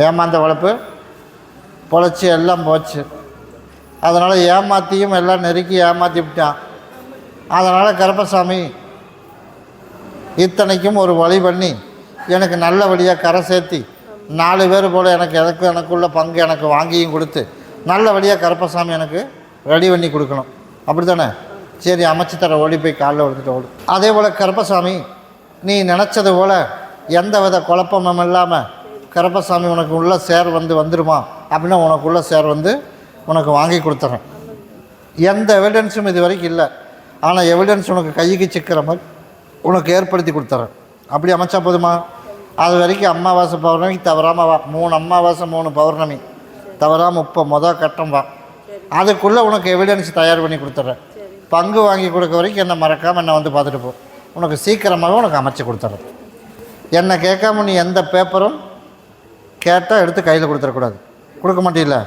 ஏமாந்த வளர்ப்பு பொழைச்சி எல்லாம் போச்சு. அதனால் ஏமாற்றியும் எல்லாம் நெருக்கி ஏமாற்றி விட்டான். அதனால் கருப்பசாமி இத்தனைக்கும் ஒரு வழி பண்ணி எனக்கு நல்லபடியாக கரை சேர்த்தி 4 பேர் போல் எனக்குள்ள பங்கு எனக்கு வாங்கியும் கொடுத்து நல்லபடியாக கருப்பசாமி எனக்கு ரெடி பண்ணி கொடுக்கணும். அப்படி தானே? சரி, அமைச்சு தர, ஓடி போய் காலில் எடுத்துகிட்டு ஓடு. அதே போல் கருப்பசாமி நீ நினச்சது போல் எந்த வித குழப்பமும் இல்லாமல் கருப்பசாமி உனக்கு உள்ள சேர் வந்துடுமா அப்படின்னா உனக்குள்ள சேர் உனக்கு வாங்கி கொடுத்துறேன். எந்த எவிடன்ஸும் இது வரைக்கும் இல்லை. ஆனால் எவிடன்ஸ் உனக்கு கைக்கு சிக்கிற மாதிரி உனக்கு ஏற்படுத்தி கொடுத்துறேன். அப்படி அமைச்சா போதுமா? அது வரைக்கும் அமாவாசை பௌர்ணமிக்கு தவறாமல் வா. 3 அமாவாசை 3 பௌர்ணமி தவறாமல் மொதல் கட்டம் வா. அதுக்குள்ளே உனக்கு எவிடன்ஸ் தயார் பண்ணி கொடுத்துட்றேன். பங்கு வாங்கி கொடுக்க வரைக்கும் என்னை மறக்காமல் என்னை வந்து பார்த்துட்டு போ. உனக்கு சீக்கிரமாகவே உனக்கு அமைச்சு கொடுத்துட்றேன். என்னை கேட்காம நீ எந்த பேப்பரும் கேட்டால் எடுத்து கையில் கொடுத்துடக்கூடாது. கொடுக்க மாட்டீல்ல?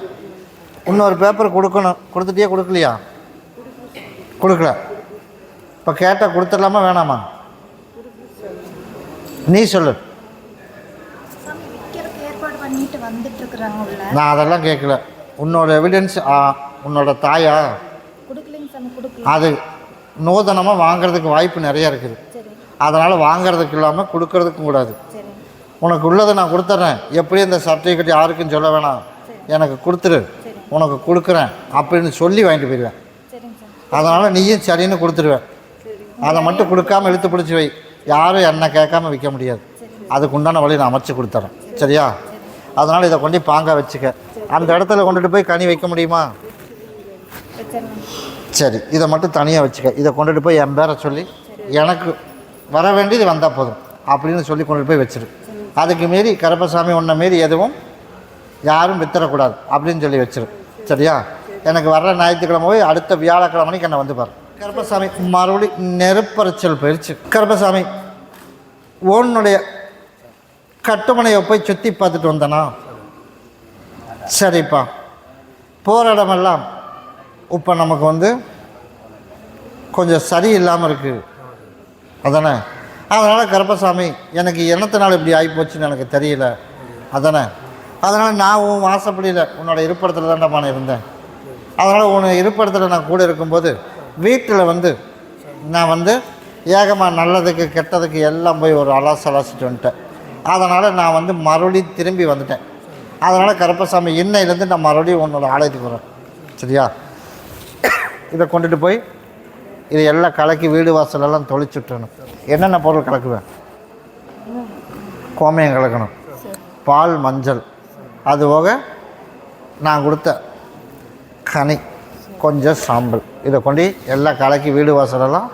இன்னொரு பேப்பர் கொடுக்கணும். கொடுத்துட்டியா? கொடுக்கலையா? கொடுக்கல. இப்போ கேட்டால் கொடுத்துடலாமா வேணாமா? நீ சொல்லு. நான் அதெல்லாம் கேட்கல. உன்னோட எவிடன்ஸ் உன்னோட தாயா? அது நூதனமாக வாங்கிறதுக்கு வாய்ப்பு நிறையா இருக்குது. அதனால் வாங்கிறதுக்கு இல்லாமல் கொடுக்கறதுக்கும் கூடாது. உனக்கு உள்ளதை நான் கொடுத்துட்றேன். எப்படி இந்த சர்டிஃபிகேட் யாருக்கும் சொல்ல வேணாம், எனக்கு கொடுத்துரு, உனக்கு கொடுக்குறேன் அப்படின்னு சொல்லி வாங்கிட்டு போயிடுவேன். அதனால் நீயும் சரின்னு கொடுத்துருவேன். அதை மட்டும் கொடுக்காமல் இழுத்து பிடிச்சி வை. யாரும் என்னை கேட்காம விற்க முடியாது. அதுக்கு உண்டான வழி நான் அமைச்சு கொடுத்துறேன். சரியா? அதனால் இதை கொண்டு பாங்காக வச்சுக்க. அந்த இடத்துல கொண்டுட்டு போய் கனி வைக்க முடியுமா? சரி, இதை மட்டும் தனியாக வச்சுக்க. இதை கொண்டுட்டு போய் என் பேரை சொல்லி எனக்கு வர வேண்டியது வந்தால் போதும் அப்படின்னு சொல்லி கொண்டுட்டு போய் வச்சிரு. அதுக்கு மீறி கருப்பசாமி உன்னை மீறி எதுவும் யாரும் வித்துறக்கூடாது அப்படின்னு சொல்லி வச்சிரு. சரியா? எனக்கு வர்ற ஞாயிற்றுக்கிழமை போய் அடுத்த வியாழக்கிழமைக்கு என்னை வந்து பாரு. கருப்பசாமி மறுபடியும் நெருப்பரைச்சல் போயிடுச்சு. கருப்பசாமி உன்னுடைய கட்டுமனையை போய் சுற்றி பார்த்துட்டு வந்தனா? சரிப்பா, போகிற இடமெல்லாம் இப்போ நமக்கு கொஞ்சம் சரியில்லாமல் இருக்குது. அதானே? அதனால் கருப்பசாமி எனக்கு என்னத்தினால இப்படி ஆகிப்போச்சுன்னு எனக்கு தெரியல. அதானே? அதனால் நான் உன் வாசப்படியில் உன்னோட இருப்பிடத்தில் தான்டாமான இருந்தேன். அதனால் உன் இருப்பிடத்தில் நான் கூட இருக்கும்போது வீட்டில் நான் ஏகமாக நல்லதுக்கு கெட்டதுக்கு எல்லாம் போய் ஒரு அலாசிட்டு வந்துட்டேன். அதனால் நான் மறுபடியும் திரும்பி வந்துட்டேன். அதனால் கருப்பசாமி இன்னையிலேருந்து நான் மறுபடியும் உன்னோட ஆலயத்துக்கு வரேன். சரியா? இதை கொண்டுட்டு போய் இதை எல்லாம் கலக்கி வீடு வாசலெல்லாம் தொளிச்சுட்டணும். என்னென்ன பொருள் கலக்குவேன்? கோமியம் கலக்கணும், பால், மஞ்சள், அதுபோக நான் கொடுத்த கனி, கொஞ்சம் சாம்பல். இதை கொண்டு எல்லாம் கலக்கி வீடு வாசலெல்லாம்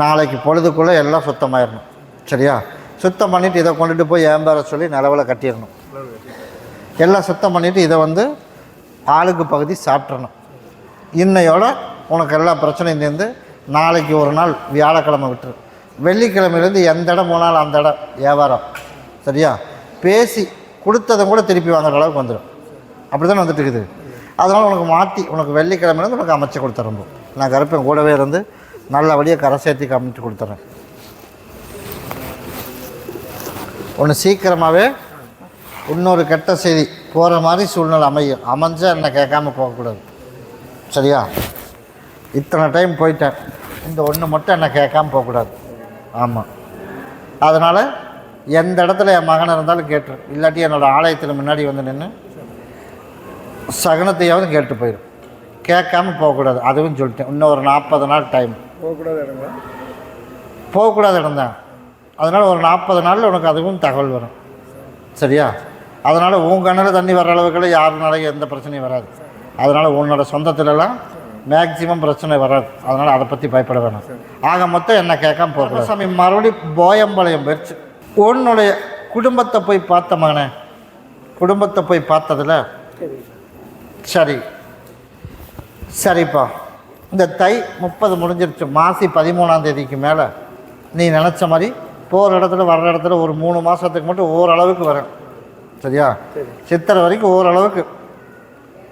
நாளைக்கு பொழுதுக்குள்ளே எல்லாம் சுத்தமாயிடணும். சரியா? சுத்தம் பண்ணிவிட்டு இதை கொண்டுட்டு போய் ஏம்பேர சொல்லி நிலவில் கட்டிடணும். எல்லாம் சுத்தம் பண்ணிவிட்டு இதை ஆளுக்கு பகுதி சாப்பிட்றணும். இன்னையோட உனக்கு எல்லா பிரச்சனையும் சேர்ந்து நாளைக்கு ஒரு நாள் வியாழக்கிழமை விட்டுரு. வெள்ளிக்கிழமையிலேருந்து எந்த இடம் போனாலும் அந்த இடம் வியாபாரம். சரியா? பேசி கொடுத்ததை கூட திருப்பி வாங்குற அளவுக்கு வந்துடும். அப்படி தானே வந்துட்டு இருக்குது. அதனால் உனக்கு மாற்றி உனக்கு வெள்ளிக்கிழமையிலேருந்து உனக்கு அமைச்சு கொடுத்துறேன். நான் கருப்பேன் கூடவே இருந்து நல்லபடியாக கரை சேர்த்தி அமைச்சு கொடுத்துட்றேன். ஒன்று சீக்கிரமாகவே இன்னொரு கெட்ட செய்தி போகிற மாதிரி சூழ்நிலை அமைஞ்சால் என்னை கேட்காம போகக்கூடாது. சரியா? இத்தனை டைம் போயிட்டேன், இந்த ஒன்று மட்டும் என்னை கேட்காம போகக்கூடாது. ஆமாம். அதனால் எந்த இடத்துல என் மகன் இருந்தாலும் கேட்டுரு. இல்லாட்டி என்னோடய ஆலயத்தில் முன்னாடி நின்று சகனத்தையாவது கேட்டு போயிடும். கேட்காம போகக்கூடாது. அதுவும் சொல்லிட்டேன். இன்னும் ஒரு 40 நாள் டைம். போகக்கூடாத இடம் தான். அதனால் ஒரு 40 நாளில் உனக்கு அதுவும் தகவல் வரும். சரியா? அதனால் உன் கண்ணில் தண்ணி வர அளவுக்குள்ள யாருனாலும் எந்த பிரச்சனையும் வராது. அதனால் உன்னோட சொந்தத்துலலாம் மேக்சிமம் பிரச்சனை வராது. அதனால் அதை பற்றி பயப்பட வேணாம். ஆக மொத்தம் என்ன கேட்காம போகக்கூடாது. சாமி மறுபடியும் போயம்பாளையம் போயிடுச்சு. உன்னுடைய குடும்பத்தை போய் பார்த்த மகனே, குடும்பத்தை போய் பார்த்ததில் சரிப்பா, இந்த தை 30 முடிஞ்சிருச்சு. மாசி 13ஆம் தேதிக்கு மேலே நீ நினச்ச மாதிரி போகிற இடத்துல வர்ற இடத்துல ஒரு 3 மாதத்துக்கு மட்டும் ஓரளவுக்கு வரும். சரியா? சித்திரை வரைக்கும் ஓரளவுக்கு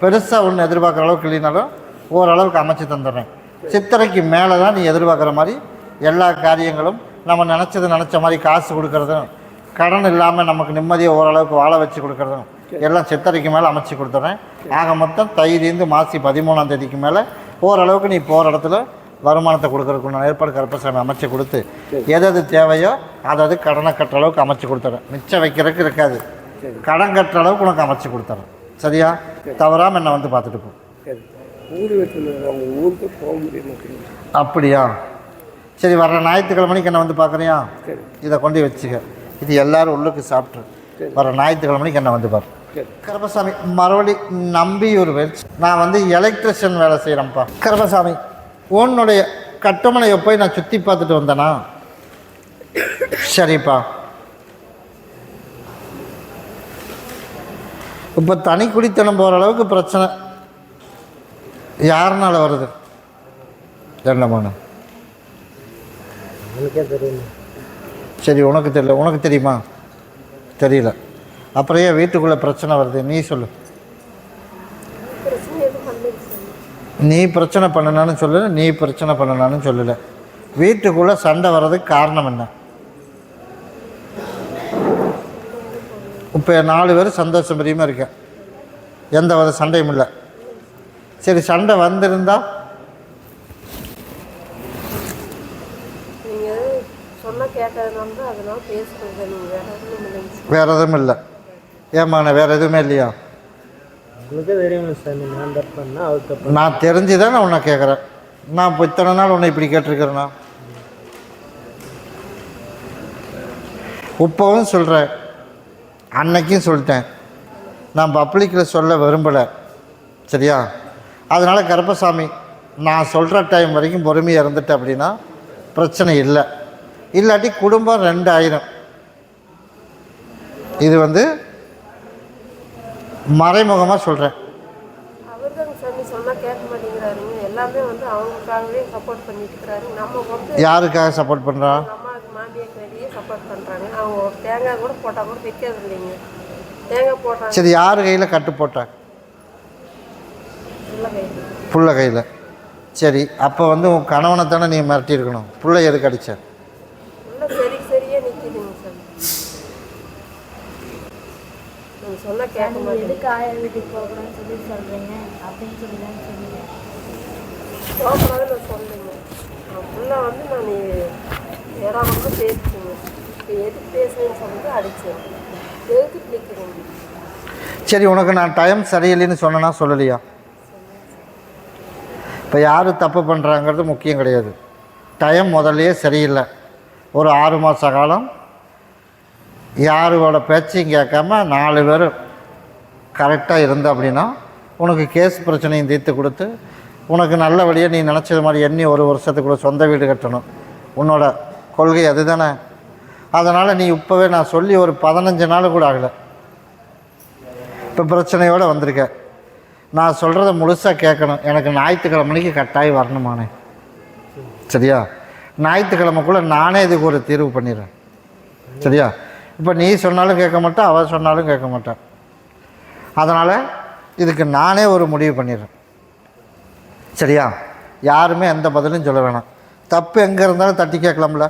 பெருசாக ஒன்று எதிர்பார்க்குற அளவுக்கு இல்லைனாலும் ஓரளவுக்கு அமைச்சு தந்துடுறேன். சித்திரைக்கு மேலே தான் நீ எதிர்பார்க்குற மாதிரி எல்லா காரியங்களும் நம்ம நினச்ச மாதிரி காசு கொடுக்குறதும் கடன் இல்லாமல் நமக்கு நிம்மதியை ஓரளவுக்கு வாழ வச்சு கொடுக்குறதும் எல்லாம் சித்திரைக்கு மேலே அமைச்சு கொடுத்துட்றேன். ஆக மொத்தம் தையிலேருந்து மாசி 13ஆம் தேதிக்கு மேலே ஓரளவுக்கு நீ போகிற இடத்துல வருமானத்தை கொடுக்குறதுக்குள்ள ஏற்பாடு கருப்பசாமி அமைச்சு கொடுத்து எது தேவையோ அதாவது கடனை கட்டுற அளவுக்கு அமைச்சு கொடுத்துறேன். மிச்சம் வைக்கிறதுக்கு இருக்காது, கடன் கட்டுற அளவுக்கு உனக்கு அமைச்சு கொடுத்துறேன். சரியா? தவறாமல் என்னை வந்து பார்த்துட்டு போ. ஊருக்கு போக முடியும். அப்படியா? சரி, வர்ற ஞாயிற்றுக்கிழமைக்கு என்ன வந்து பார்க்குறியா? இதை கொண்டு வச்சுக்க. இது எல்லோரும் உள்ளுக்கு சாப்பிட்ரு. வர ஞாயிற்றுக்கிழமைக்கு என்ன வந்து பாரு. கருப்பசாமி மறுபடி நம்பியூர் வேல்ஸ். நான் வந்து எலக்ட்ரிஷியன் வேலை செய்கிறேன்ப்பா. கருப்பசாமி உன்னுடைய கட்டுமனையை போய் நான் சுற்றி பார்த்துட்டு வந்தேனா? சரிப்பா. இப்போ தனி குடித்தனம் போகிற அளவுக்கு பிரச்சனை யாருனால வருது? என்னமான சரி, உனக்கு தெரியல. உனக்கு தெரியுமா? தெரியல. அப்புறம் ஏன் வீட்டுக்குள்ளே பிரச்சனை வருது? நீ சொல்லு. நீ பிரச்சனை பண்ணனான்னு சொல்லலை, நீ பிரச்சனை பண்ணனான்னு சொல்லலை. வீட்டுக்குள்ளே சண்டை வர்றதுக்கு காரணம் என்ன? இப்போ 4 பேர் சந்தோஷம் பிரியமாக இருக்கேன், எந்த வித சண்டையும் இல்லை. சரி, சண்டை வந்திருந்தா வேற எதுவும் இல்லை. ஏமான வேற எதுவுமே இல்லையா? நான் தெரிஞ்சுதான் நான் உன்னை கேட்குறேன். நான் இப்போ இத்தனை நாள் உன்னை இப்படி கேட்டிருக்கிறேன்னா இப்போவும் சொல்கிறேன், அன்னைக்கும் சொல்லிட்டேன். நான் பப்ளிக்கில் சொல்ல விரும்பலை. சரியா? அதனால் கருப்பசாமி நான் சொல்கிற டைம் வரைக்கும் பொறுமையாக இருந்துட்டேன் அப்படின்னா பிரச்சனை இல்லை. இல்லாட்டி குடும்பம் 2 ஆயிரம். இது வந்து மறைமுகமாக சொல்கிறேன். யாருக்காக சப்போர்ட் பண்ணுறா? சரி, யார் கையில் கட்டு போட்டா? புள்ள கையில். சரி, அப்போ வந்து உன் கணவனை தானே நீ மிரட்டியிருக்கணும். புள்ள எதுக்கு அடிச்ச? சரி, உனக்கு நான் டைம் சரியில்லைன்னு சொன்னேன்னா சொல்லலையா? இப்போ யார் தப்பு பண்ணுறாங்கிறது முக்கியம் கிடையாது. டைம் முதல்லையே சரியில்லை. ஒரு 6 மாத காலம் யாரோட பேச்சையும் கேட்காம 4 பேர் கரெக்டாக இருந்த அப்படின்னா உனக்கு கேஸ் பிரச்சனையும் தீர்த்து கொடுத்து உனக்கு நல்ல வழியாக நீ நினச்சது மாதிரி எண்ணி 1 வருஷத்துக்குள்ள சொந்த வீடு கட்டணும். உன்னோட கொள்கை அது தானே. அதனால் நீ இப்போவே நான் சொல்லி ஒரு 15 நாள் கூட ஆகலை, இப்போ பிரச்சனையோடு வந்திருக்க. நான் சொல்கிறத முழுசாக கேட்கணும். எனக்கு ஞாயிற்றுக்கிழமைக்கு கட்டாயம் வரணுமானே. சரியா? ஞாயிற்றுக்கிழமைக்குள்ளே நானே இதுக்கு ஒரு தீர்வு பண்ணிடுறேன். சரியா? இப்போ நீ சொன்னாலும் கேட்க மாட்டேன், அவள் சொன்னாலும் கேட்க மாட்டேன். அதனால் இதுக்கு நானே ஒரு முடிவு பண்ணிடுறேன். சரியா? யாருமே எந்த பதிலும் சொல்ல வேணாம். தப்பு எங்கே இருந்தாலும் தட்டி கேட்கலாம்ல,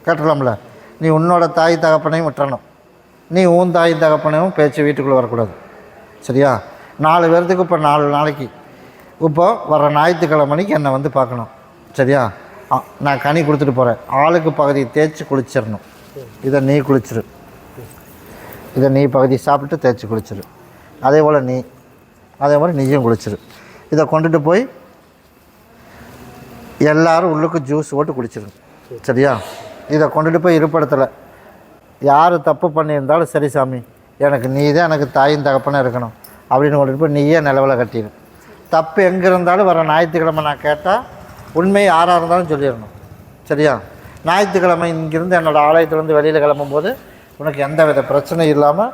கேட்கலாம்ல. நீ உன்னோட தாய் தகப்பனையும் விட்டுறணும், நீ உன் தாய் தகப்பனையும் பேச்சு வீட்டுக்குள்ளே வரக்கூடாது. சரியா? 4 பேர்த்துக்கு இப்போ 4 நாளைக்கு இப்போ வர ஞாயிற்றுக்கிழமைக்கு என்னை வந்து பார்க்கணும். சரியா? நான் கனி கொடுத்துட்டு போகிறேன். ஆளுக்கு பகுதி தேய்ச்சி குளிச்சிடணும். இதை நீ குளிச்சிரு, இதை நீ பகுதி சாப்பிட்டு தேய்ச்சி குளிச்சிரு. அதே போல் அதே மாதிரி நீயும் குளிச்சிரு. இதை கொண்டுட்டு போய் எல்லோரும் உள்ளுக்கு ஜூஸ் போட்டு குடிச்சிரு. சரியா? இதை கொண்டுட்டு போய் இருப்பிடத்தில் யார் தப்பு பண்ணியிருந்தாலும் சரி சாமி, எனக்கு நீ தான் எனக்கு தாயும் தகப்பனே இருக்கணும் அப்படின்னு கொண்டுட்டு போய் நீயே நிலவில் கட்டிடு. தப்பு எங்கே இருந்தாலும் வர ஞாயிற்றுக்கிழமை நான் கேட்டால் உண்மை யாராக இருந்தாலும் சொல்லிடணும். சரியா? ஞாயிற்றுக்கிழமை இங்கேருந்து என்னோடய ஆலயத்துலேருந்து வெளியில் கிளம்பும்போது உனக்கு எந்த வித பிரச்சனையும் இல்லாமல்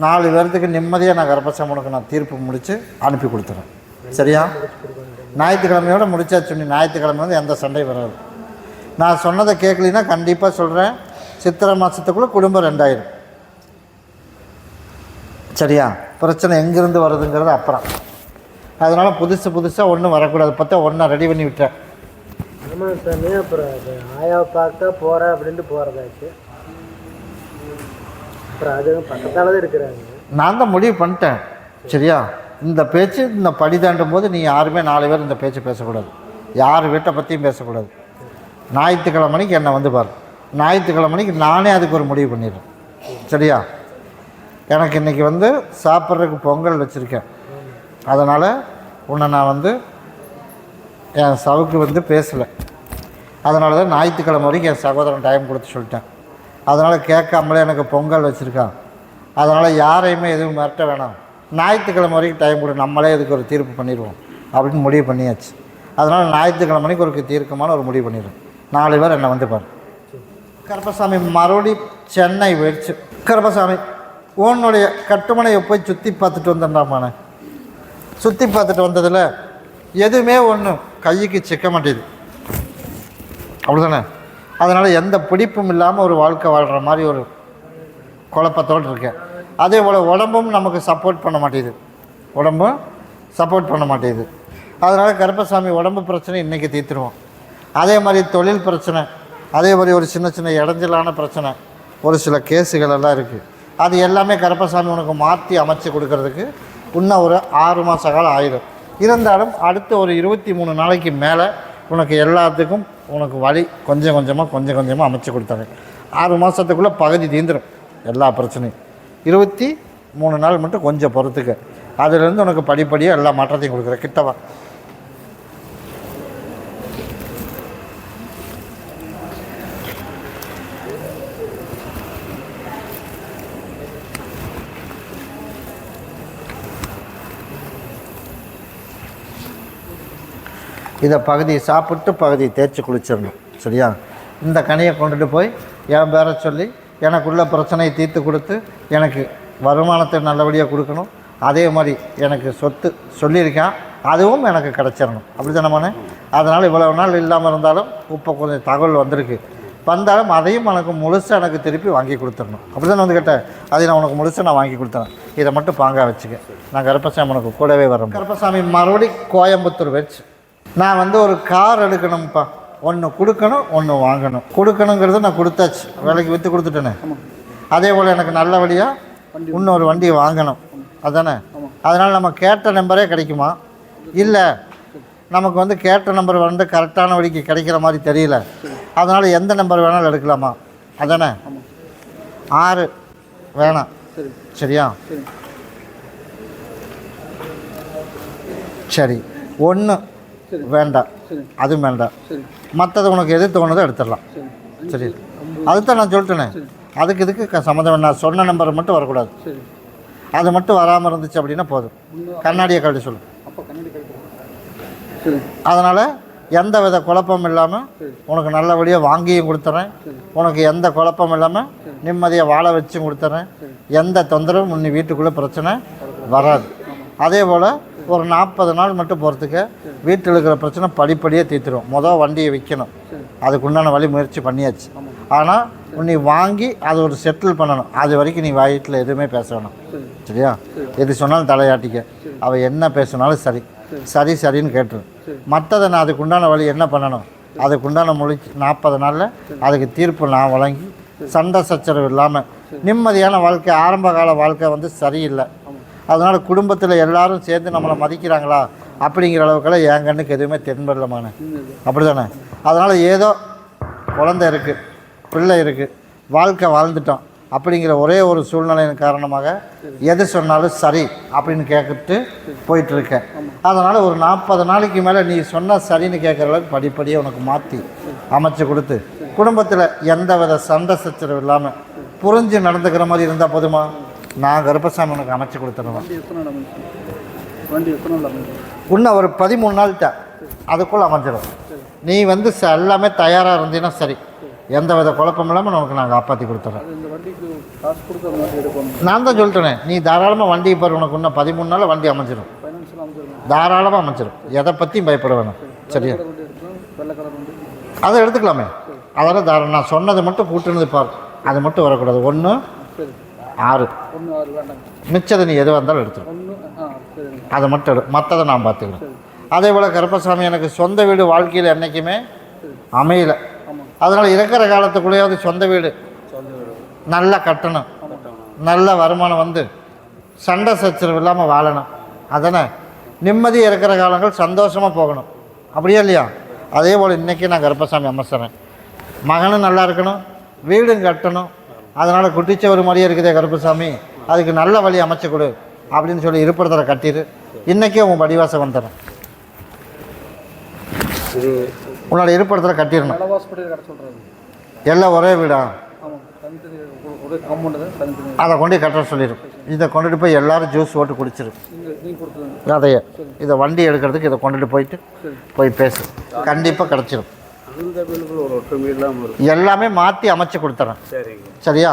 4 பேர்த்துக்கு நிம்மதியாக நான் கர்ப்பசாமி உனக்கு நான் தீர்ப்பு முடித்து அனுப்பி கொடுத்துறேன். சரியா? ஞாயிற்றுக்கிழமையோடு முடிச்சா சொன்னி ஞாயிற்றுக்கிழமை வந்து எந்த சண்டையும் வராது. நான் சொன்னதை கேட்கலின்னா கண்டிப்பாக சொல்கிறேன், சித்திரை மாதத்துக்குள்ளே குடும்பம் 2 ஆயிரம். சரியா? பிரச்சனை எங்கேருந்து வருதுங்கிறது அப்புறம். அதனால் புதுசாக ஒன்றும் வரக்கூடாது. பார்த்தா ஒன்றா ரெடி பண்ணி விட்டேன். ஆமாம் சாமி. அப்புறம் ஆயாவை பார்க்க போகிறேன் அப்படின்ட்டு போகிறதாச்சு. பக்கத்தால தான் இருக்கிறாங்க. நான் தான் முடிவு பண்ணிட்டேன். சரியா, இந்த பேச்சு இந்த படி தாண்டும் போது நீ யாருமே 4 பேர் இந்த பேச்சு பேசக்கூடாது. யார் வீட்டை பற்றியும் பேசக்கூடாது. ஞாயிற்றுக்கிழமைக்கு என்னை வந்து பாரு. ஞாயிற்றுக்கிழமைக்கு நானே அதுக்கு ஒரு முடிவு பண்ணிடுறேன். சரியா, எனக்கு இன்றைக்கி வந்து சாப்பிட்றதுக்கு பொங்கல் வச்சுருக்கேன். அதனால் உன்னை நான் வந்து என் சவுக்கு வந்து பேசலை. அதனால தான் ஞாயிற்றுக்கிழமை வரைக்கும் என் சகோதரன் டைம் கொடுத்து சொல்லிட்டேன். அதனால் கேட்காமலே எனக்கு பொங்கல் வச்சுருக்கான். அதனால் யாரையுமே எதுவும் மிரட்ட வேணாம், ஞாயிற்றுக்கிழமை வரைக்கும் டைம் கொடு, நம்மளே இதுக்கு ஒரு தீர்ப்பு பண்ணிடுவோம் அப்படின்னு முடிவு பண்ணியாச்சு. அதனால் ஞாயிற்றுக்கிழமைக்கு ஒரு தீர்க்கமான ஒரு முடிவு பண்ணிடுறேன். 4 பேர் என்னை வந்து பாரு. கருப்பசாமி மறுபடி சென்னை போயிடுச்சு. கருப்பசாமி உன்னுடைய கட்டுமனையை போய் சுற்றி பார்த்துட்டு வந்துட்டாமானே. சுற்றி பார்த்துட்டு வந்ததில் எதுவுமே ஒன்று கைக்கு சிக்க மாட்டேது. அப்படிதானே? அதனால் எந்த பிடிப்பும் இல்லாமல் ஒரு வாழ்க்கை வாழ்கிற மாதிரி ஒரு குழப்பத்தோடு இருக்கேன். அதே போல் உடம்பும் நமக்கு சப்போர்ட் பண்ண மாட்டேது. உடம்பும் சப்போர்ட் பண்ண மாட்டேது. அதனால் கருப்பசாமி உடம்பு பிரச்சனை இன்றைக்கி தீர்த்துருவோம். அதே மாதிரி தொழில் பிரச்சனை, அதே மாதிரி ஒரு சின்ன சின்ன இடைஞ்சலான பிரச்சனை, ஒரு சில கேஸுகள் எல்லாம் இருக்குது. அது எல்லாமே கருப்பசாமி உனக்கு மாற்றி அமைச்சு கொடுக்கறதுக்கு இன்னும் ஒரு 6 மாத காலம் ஆயிடும். இருந்தாலும் அடுத்த ஒரு 23 நாளைக்கு மேலே உனக்கு எல்லாத்துக்கும் உனக்கு வழி கொஞ்சம் கொஞ்சமாக அமைச்சு கொடுத்தாங்க. 6 மாதத்துக்குள்ளே பகுதி தீந்துடும் எல்லா பிரச்சனையும். 23 நாள் மட்டும் கொஞ்சம் பொறுத்துக்க. அதுலேருந்து உனக்கு படிப்படியாக எல்லா மாற்றத்தையும் கொடுக்குறேன். கிட்டவா இதை பகுதியை சாப்பிட்டு பகுதியை தேய்ச்சி குளிச்சிடணும். சரியா, இந்த கனியை கொண்டுட்டு போய் என் பேரை சொல்லி எனக்குள்ள பிரச்சனையை தீர்த்து கொடுத்து எனக்கு வருமானத்தை நல்லபடியாக கொடுக்கணும். அதே மாதிரி எனக்கு சொத்து சொல்லியிருக்கேன், அதுவும் எனக்கு கிடச்சிடணும். அப்படி தானே? அதனால் இவ்வளோ நாள் இல்லாமல் இருந்தாலும் இப்போ கொஞ்சம் தகவல் வந்திருக்கு. வந்தாலும் அதையும் எனக்கு முழுசாக எனக்கு திருப்பி வாங்கி கொடுத்துடணும். அப்படி தானே வந்து கேட்டேன். அதை நான் உனக்கு முழுசாக நான் வாங்கி கொடுத்தேன். இதை மட்டும் பாங்காக வச்சுக்க. நான் கருப்பசாமி உனக்கு கூடவே வரேன். கருப்பசாமி மறுபடி கோயம்புத்தூர் வச்சு நான் வந்து ஒரு கார் எடுக்கணும்ப்பா. ஒன்று கொடுக்கணும், ஒன்று வாங்கணும். கொடுக்கணுங்கிறத நான் கொடுத்தாச்சு, விலைக்கு விற்று கொடுத்துட்டேனே. அதே போல் எனக்கு நல்லபடியாக இன்னொரு வண்டியை வாங்கணும். அதுதானே? அதனால் நம்ம கேட்ட நம்பரே கிடைக்குமா? இல்லை, நமக்கு வந்து கேட்ட நம்பர் வந்து கரெக்டான வழிக்கு கிடைக்கிற மாதிரி தெரியல. அதனால் எந்த நம்பர் வேணாலும் எடுக்கலாமா? அதானே? 6 வேணாம். சரியா, சரி. 1 வேண்டாம், அதுவும் வேண்டாம். மற்றது உனக்கு எது தோணுதோ எடுத்துடலாம். சரி, அதுதான் நான் சொல்லிட்டேனே. அதுக்கு இதுக்கு சம்மந்தம். நான் சொன்ன நம்பரை மட்டும் வரக்கூடாது. அது மட்டும் வராமல் இருந்துச்சு அப்படின்னா போதும். கண்ணாடியை கழட்டி சொல்லு. அதனால் எந்த வித குழப்பம் இல்லாமல் உனக்கு நல்லபடியாக வாங்கியும் கொடுத்துட்றேன். உனக்கு எந்த குழப்பம் இல்லாமல் நிம்மதியாக வாழ வச்சும் கொடுத்துட்றேன். எந்த தொந்தரவும் இன்னி வீட்டுக்குள்ளே பிரச்சனை வராது. அதே போல் ஒரு 40 நாள் மட்டும் போகிறதுக்கு வீட்டில் இருக்கிற பிரச்சனை படிப்படியாக தீர்த்துடும். மொதல் வண்டியை விற்கணும், அதுக்குண்டான வழி முயற்சி பண்ணியாச்சு. ஆனால் நீ வாங்கி அதை ஒரு செட்டில் பண்ணணும். அது வரைக்கும் நீ வீட்டில் எதுவுமே பேச வேணும். சரியா, எது சொன்னாலும் தலையாட்டிக்க. அவள் என்ன பேசினாலும் சரி சரி சரின்னு கேட்டுரு. மற்றதை நான் அதுக்குண்டான வழி என்ன பண்ணணும், அதுக்குண்டான மொழி 40 நாளில் அதுக்கு தீர்ப்பு நான் வழங்கி சண்டை சச்சரவு இல்லாமல் நிம்மதியான வாழ்க்கை. ஆரம்ப கால வாழ்க்கை வந்து சரியில்லை. அதனால் குடும்பத்தில் எல்லோரும் சேர்ந்து நம்மளை மதிக்கிறாங்களா அப்படிங்கிற அளவுக்கெல்லாம் என் கண்ணுக்கு எதுவுமே தென்படலமான. அப்படி தானே? அதனால் ஏதோ குழந்தை இருக்குது, பிள்ளை இருக்குது, வாழ்க்கை வாழ்ந்துட்டோம் அப்படிங்கிற ஒரே ஒரு சூழ்நிலையின் காரணமாக எது சொன்னாலும் சரி அப்படின்னு கேட்டுட்டு போயிட்டுருக்கேன். அதனால் ஒரு 40 நாளைக்கு மேலே நீ சொன்னால் சரின்னு கேட்குற அளவுக்கு படிப்படியாக உனக்கு மாற்றி அமைச்சு கொடுத்து குடும்பத்தில் எந்த வித சண்டை சச்சரவு இல்லாமல் புரிஞ்சு நடந்துக்கிற மாதிரி இருந்தால் போதுமா? நான் கருப்பசாமி உனக்கு அமைச்சு கொடுத்துருவேன். இன்னும் ஒரு 13 நாள்கிட்ட அதுக்குள்ளே அமைஞ்சிடும். நீ வந்து எல்லாமே தயாராக இருந்தீங்கன்னா சரி, எந்த வித குழப்பம் இல்லாமல் உனக்கு நான் காப்பாற்றி கொடுத்துட்றேன். நான் தான் சொல்லிட்டேனே, நீ தாராளமாக வண்டி பாரு. உனக்கு இன்னும் 13 நாளில் வண்டி அமைஞ்சிடும், தாராளமாக அமைஞ்சிடும். எதை பற்றியும் பயப்பட வேணும். சரியா, அதை எடுத்துக்கலாமே. அதெல்லாம் நான் சொன்னதை மட்டும் கூட்டுனது பார், அது மட்டும் வரக்கூடாது. 1 6 மிச்சதை நீ எதுவாக இருந்தாலும் எடுத்துடும். அதை மட்டும் மற்றதை நான் பார்த்துக்கிறேன். அதே போல் கருப்பசாமி எனக்கு சொந்த வீடு வாழ்க்கையில் என்றைக்குமே அமையலை. அதனால் இருக்கிற காலத்துக்குள்ளேயாவது சொந்த வீடு நல்லா கட்டணும், நல்ல வருமானம் வந்து சண்டை சச்சரவு இல்லாமல் வாழணும். அதானே நிம்மதியாக இருக்கிற காலங்கள் சந்தோஷமாக போகணும். அப்படியா இல்லையா? அதே போல் இன்றைக்கி நான் கருப்பசாமி அமைச்சறேன். மகனும் நல்லா இருக்கணும், வீடும் கட்டணும். அதனால் குட்டிச்சவர் மாதிரியே இருக்குதே கருப்பசாமி, அதுக்கு நல்ல வழி அமைச்சு கொடு அப்படின்னு சொல்லி இருப்பிடத்தில் கட்டிடு. இன்றைக்கே உன் படிவாசம் வந்துடுறேன். உன்னோட இருப்பிடத்தில் கட்டிடணும். எல்லாம் ஒரே வீடா? அதை கொண்டு கட்ட சொல்லிடும். இதை கொண்டுட்டு போய் எல்லோரும் ஜூஸ் போட்டு குடிச்சிடும். அதையே இதை வண்டி எடுக்கிறதுக்கு இதை கொண்டுட்டு போயிட்டு போய் பேசு, கண்டிப்பாக கிடச்சிடும். எல்லாமே மாற்றி அமைச்சு கொடுத்துட்றேன். சரியா?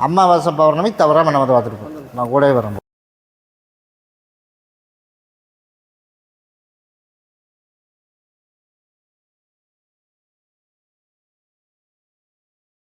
அமாவாசை பௌர்ணமி தவறாமல் நம்ம பார்த்துருப்போம். நான் கூடவே வரேன்.